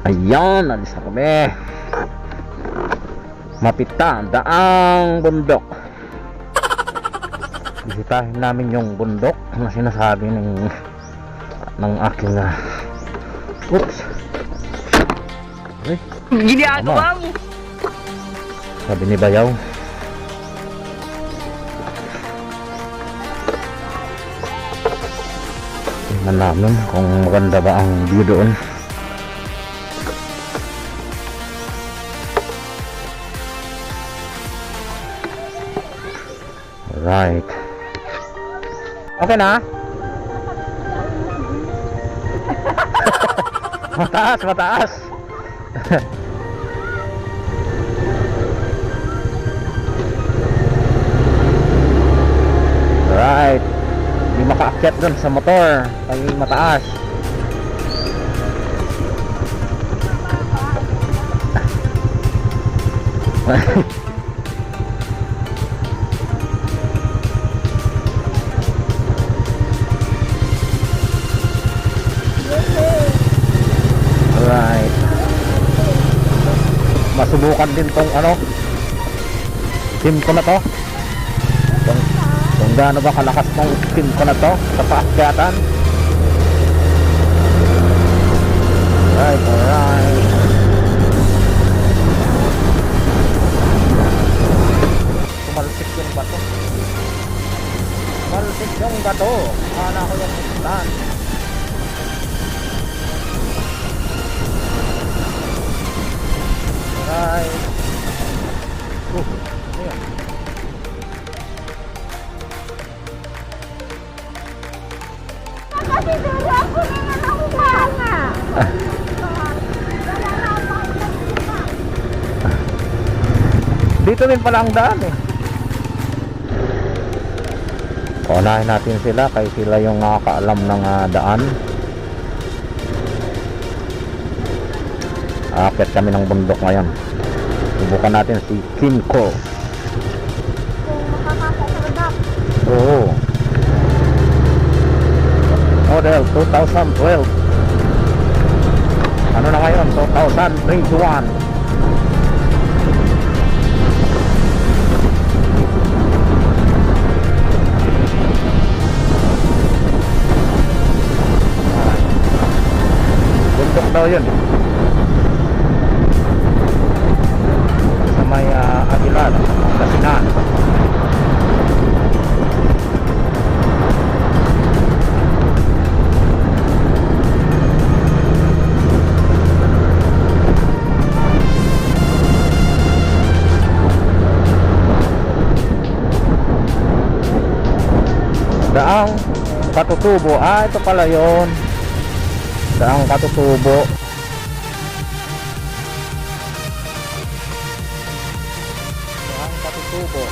Ayan, alis na kami. Mapita, daang bundok. Bisitahin namin yung bundok na sinasabi ng aking oops. Ay, ginagawa mo. sabi ni Bayaw. Tingnan namin kung maganda ba ang view doon. Right. Okay na? Mataas, mataas. Right. Hindi makaakyat dun sa motor pag mataas. Right. Masubukan din tong Kymco na to. Kung gaano ba kalakas tong Kymco na to sa paakyatan. Right, alright. Tumalsik yung bato. Tumalsik yung bato. Akala ko yung pupuntahan. Right. Ayan. Kasi duro ako na nakuha nga. Dito din pala ang daan eh. Unahin natin sila kaya sila yung nakakaalam ng daan. Aakyat kami ng bundok ngayon. Subukan natin si Kymco. Kung makakasarap. Oo. Model 2012. Ano na ngayon? 2021. Bundok daw yun. Sa may Aguilar Pangasinan. Daang Katutubo. Ito pala yun. Daang Katutubo. Daang Katutubo.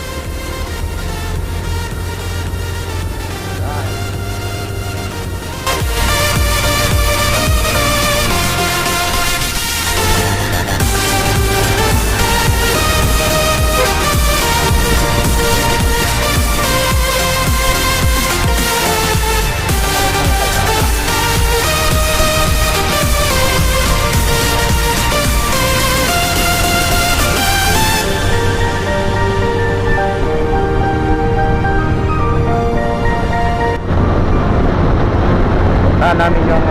Namin yung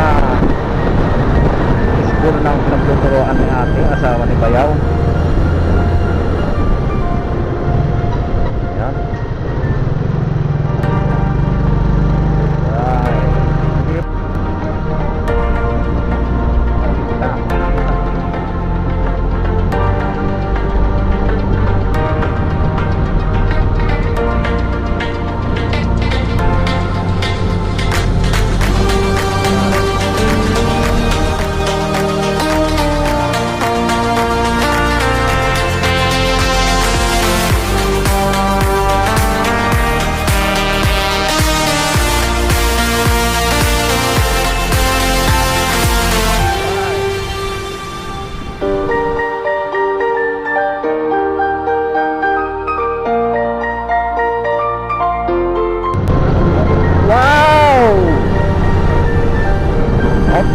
school ng pinagtuturoan ni ating asawa ni Bayaw. Yan. Right.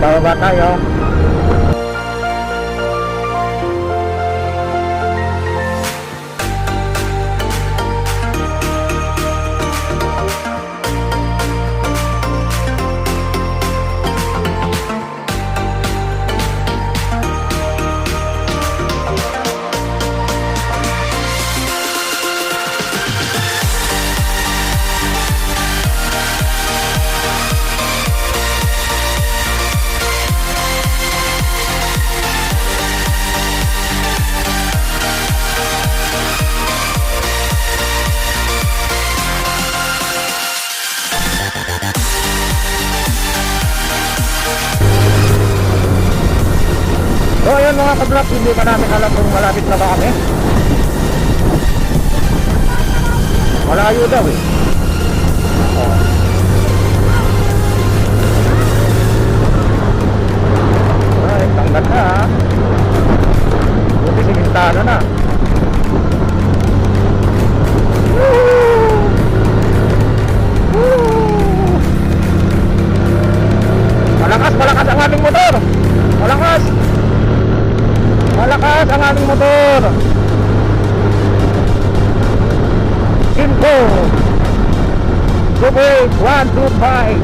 Bababa tayo. yan mga kablog, hindi pa namin alam kung malapit na ba kami. Malayo daw eh. Oh. Ay, tanggal na ha. Buti simintana na. Malakas ang aming motor. Malakas ang aming motor. Kymco Super8 125.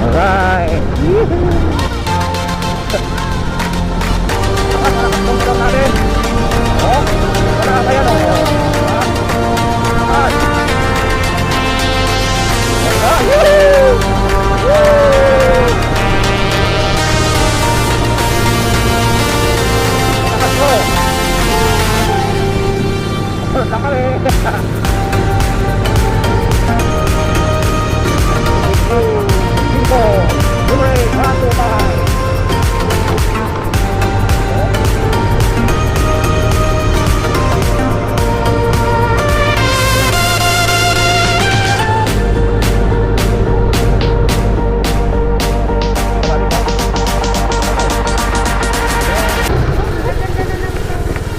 Alright. Malakas tungkol natin. Oh, wala kaya no.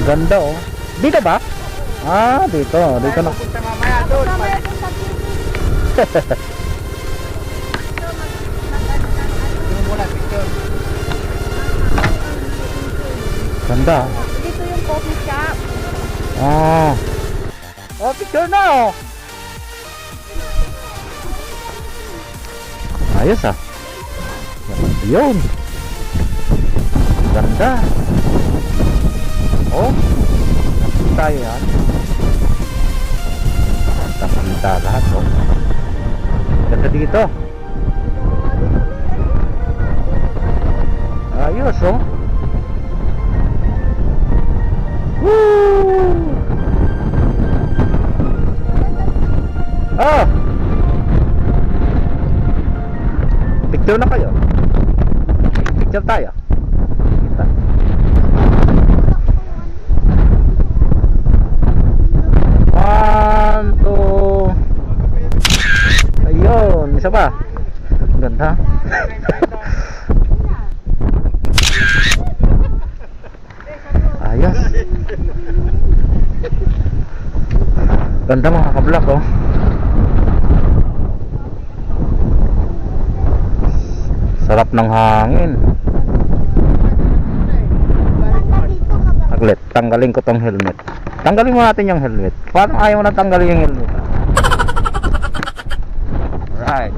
Ganda oh. Dito ba? Ah, dito. Dito na. Punta mamaya doon. Mula picture. Ganda. Dito yung coffee shop. Ah. Oh, picture na oh. Ayos ah. Yun. Ganda. Oh. Tayo yan. Nakita lahat oh. Ganda dito. Ayos oh. Woo! Ah! Picture na kayo. Picture tayo. Kita. One, two. Ayun, isa pa. Ganda. Ayos. Ganda mga kablak oh. Sarap ng hangin. Aglit, tanggalin ko tong helmet. Tanggalin mo natin yung helmet. Paano ayaw mo na tanggalin yung helmet? Alright.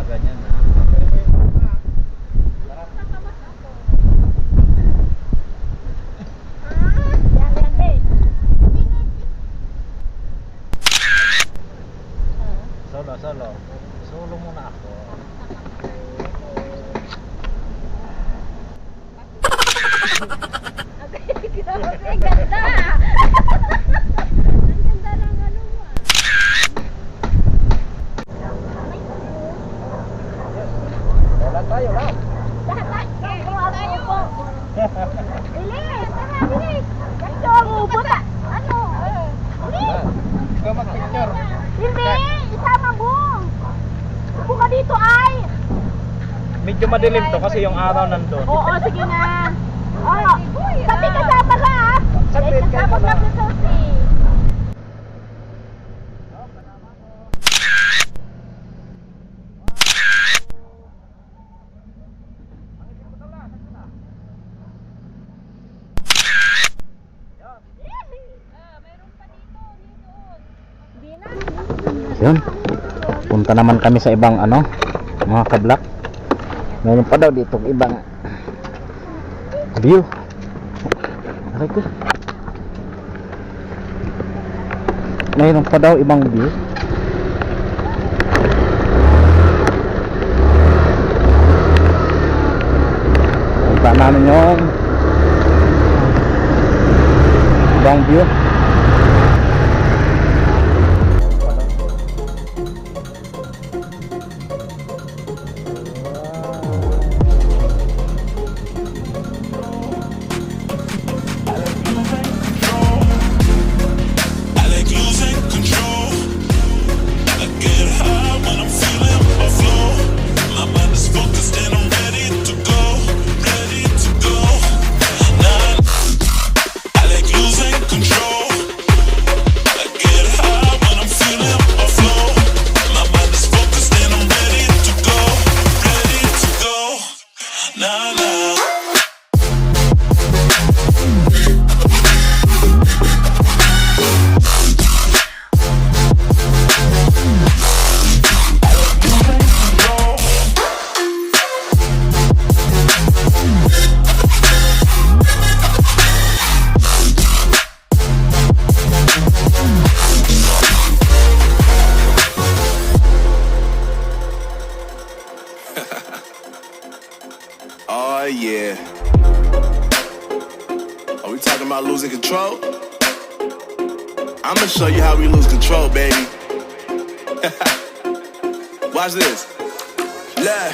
Ganyan na. Solo muna ako. Ang ganda! Ang ganda ng ano mo ah. Wala tayo lang. Lahat tayo po. Bilis! Tara, bilis! Ganito ang ubuta. Ano? Bilis! Ikaw mag-picture. Hindi! Isama mo! Upo ka dito ay! Medyo madilim to kasi yung araw nandun. Oo, sige na. Oo. Sabi kasama ka ah. Saglit ka Kasama na. na sa Sophie. Mayroon pa dito. Hindi na. Yan. Punta naman kami sa ibang ano, mga kablak. Mayroon pa daw dito ibang view. Aray ko. Mayroon pa daw ibang view. Punta namin yung ibang view. Oh yeah. Are we talking about losing control? I'ma show you how we lose control, baby. Watch this. Look,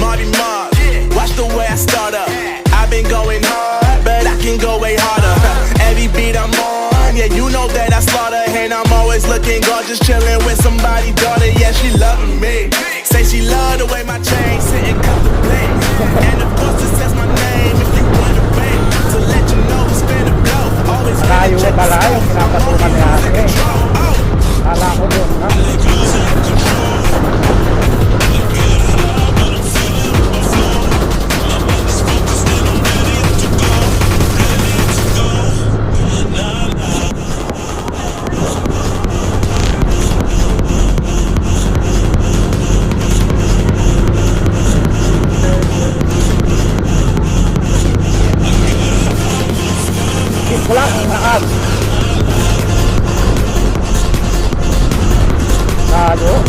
Marty Mark. Watch the way I start up. I've been going hard, but I can go way harder. Every beat I'm on, yeah, you know that I slaughter. And I'm always looking gorgeous, chilling with somebody's daughter. Yeah, she loving me. Say she love the way my chain sitting contemplate. And of course it says my name if you wanna wait. To let you know it's finna blow. Always Malayo check the pala yung scope. pinapasukan ni ate. Kala ko doon na. Wala, maad. Sado.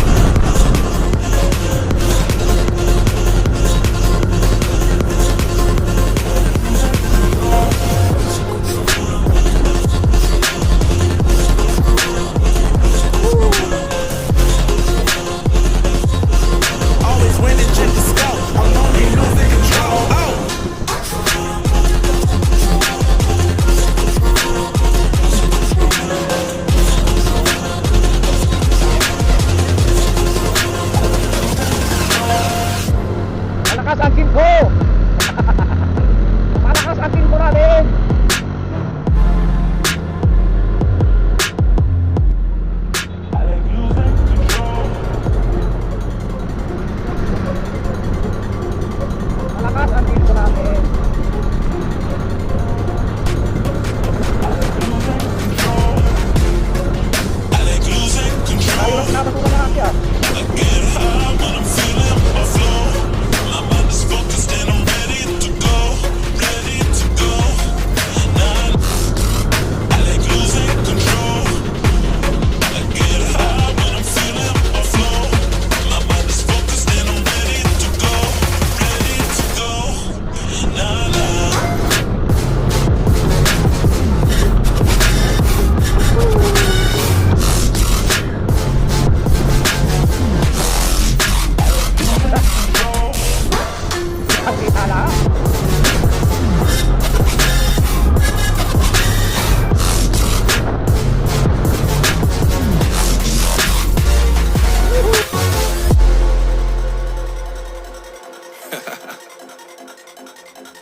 Always winning, check the scope. I'm only losing control. Malakas ang team ko! Malakas ang team ko natin! Malakas ang team ko natin! Ayaw na pinapasukan na natin ah!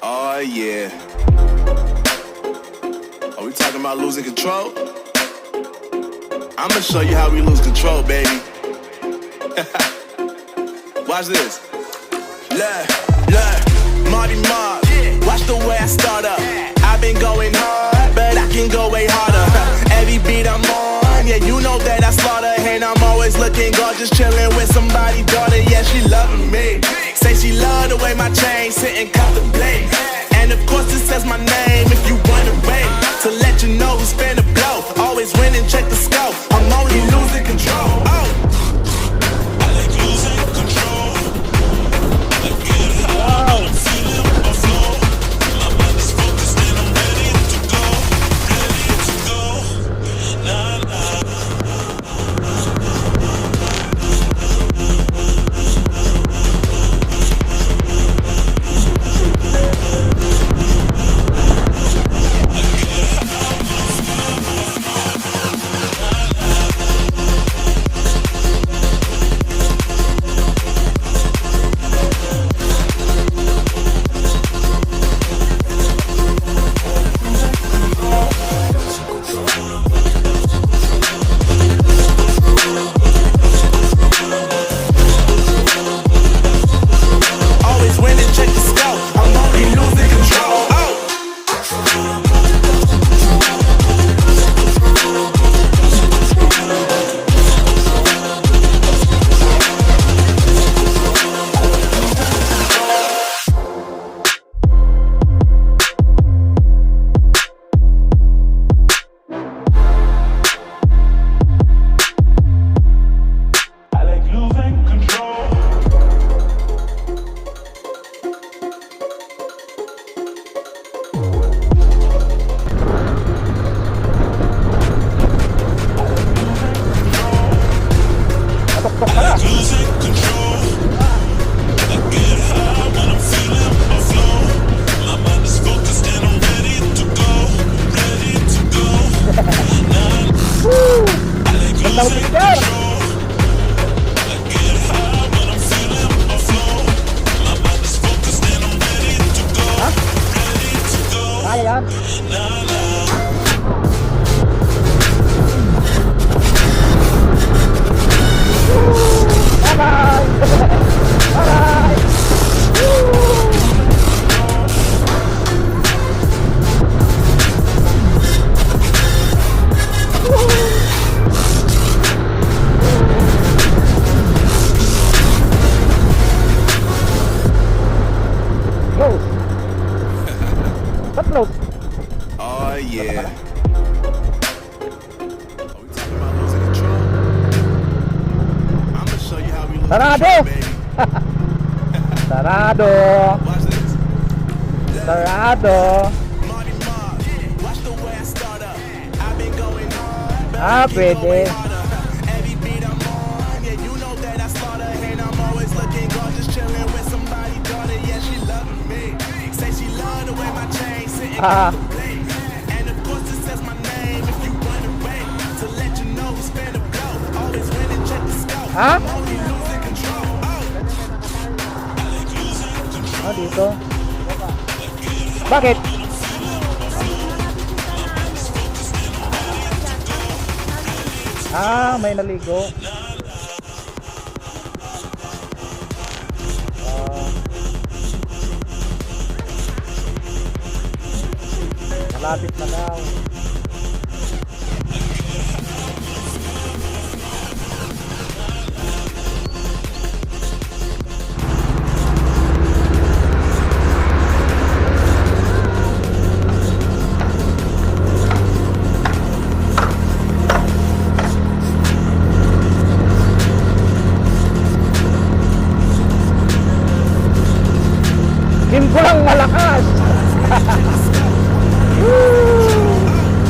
Oh yeah. Are we talking about losing control? I'ma show you how we lose control, baby. Watch this. Look, Marty Mark. Watch the way I start up. I've been going hard, but I can go way harder. Every beat I'm on, yeah, you know that I slaughter. And I'm always looking gorgeous. just chilling with somebody, daughter, yeah, she loving me. Say she love the way my chain sit and contemplate. And of course it says my name if you wanna wait. To let you know who's finna blow. Always win and check the scope. I'm only losing control. Oh. I like losing control. I get high when I'm feeling my flow. My mind is focused and I'm ready to go. Ready to go. Nah, nah. Oh yeah. I'ma show you how we lose Sarado! control, baby. Sarado! Watch this. Sarado! Marty Mark, watch the way I start up. I've been going hard, but Ah, I keep going pwede. harder. Every beat I'm on, yeah, you know that I slaughter. And I'm always looking gorgeous, chilling with somebody, daughter. Yeah, she loving me. Say she love the way my chain sit and Ah. contemplate. And of course it says my name if you wanna wait. To let you know who's finna blow. Always win and check the scope. Ha? Only losing control. Oh. Ah, dito. Bakit? Ah, may naligo. Malapit na daw. Kim ko lang malakas. Woo!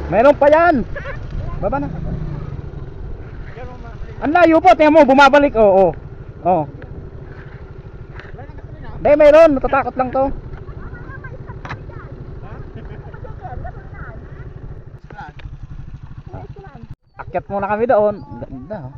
Meron pa yan. Baba na. Ang layo po, tingnan mo, bumabalik. Oo. Oo. Hindi, meron. Natatakot lang to. Akyat muna kami doon. Ganda. Oh.